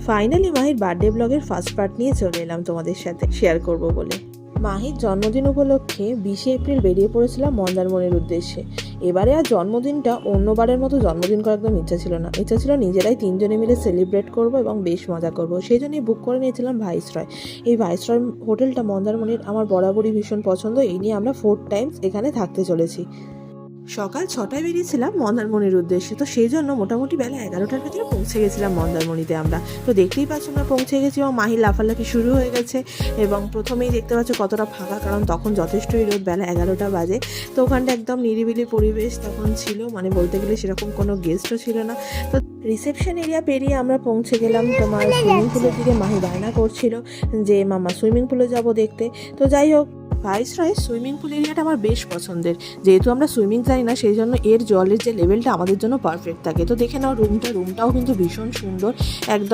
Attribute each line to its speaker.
Speaker 1: Finally মাহির birthday ব্লগের first part নিয়ে চলে এলাম তোমাদের সাথে শেয়ার করব বলে। মাহির জন্মদিন উপলক্ষে 20শে এপ্রিল বেরিয়ে পড়েছিলাম মন্দারমনির উদ্দেশ্যে। এবারে আর জন্মদিনটা অন্যবারের মতো জন্মদিন করার একদম ইচ্ছা ছিল না, ইচ্ছা ছিল নিজেরাই তিনজনে মিলে সেলিব্রেট করব এবং বেশ মজা করব। সেই জন্যই বুক করে নিয়েছিলাম ভাইসরয়। এই ভাইসরয় হোটেলটা মন্দারমনির আমার বরাবরই ভীষণ পছন্দ, এই নিয়ে আমরা 4 টাইমস এখানে থাকতে চলেছি। সকাল 6টায় বেরিয়েছিলাম মন্দারমনির উদ্দেশ্যে, তো সেই জন্য মোটামুটি বেলা 11টার ভিতরে পৌঁছে গেছিলাম মন্দারমনিতে আমরা। তো দেখতেই পাচ্ছ আমরা পৌঁছে গেছি এবং মাহির লাফালাফি শুরু হয়ে গেছে। এবং প্রথমেই দেখতে পাচ্ছ কতটা ফাঁকা, কারণ তখন যথেষ্টই রোদ, বেলা 11টা বাজে। তো ওখানটা একদম নিরিবিলি পরিবেশ তখন ছিল, মানে বলতে গেলে সেরকম কোনো গেস্টও ছিল না। তো রিসেপশন এরিয়া পেরিয়ে আমরা পৌঁছে গেলাম তোমার সুইমিং পুলের দিকে। মাহি বায়না করছিল যে মামা সুইমিং পুলে যাব দেখতে। তো যাই হোক, ভাইসরয় সুইমিং পুল এরিয়াটা আমার বেশ পছন্দের। যেহেতু আমরা সুইমিং জানি না, সেই জন্য এর জলের যে লেভেলটা আমাদের জন্য পারফেক্ট থাকে। তো দেখে নাও রুমটাও কিন্তু ভীষণ সুন্দর, একদম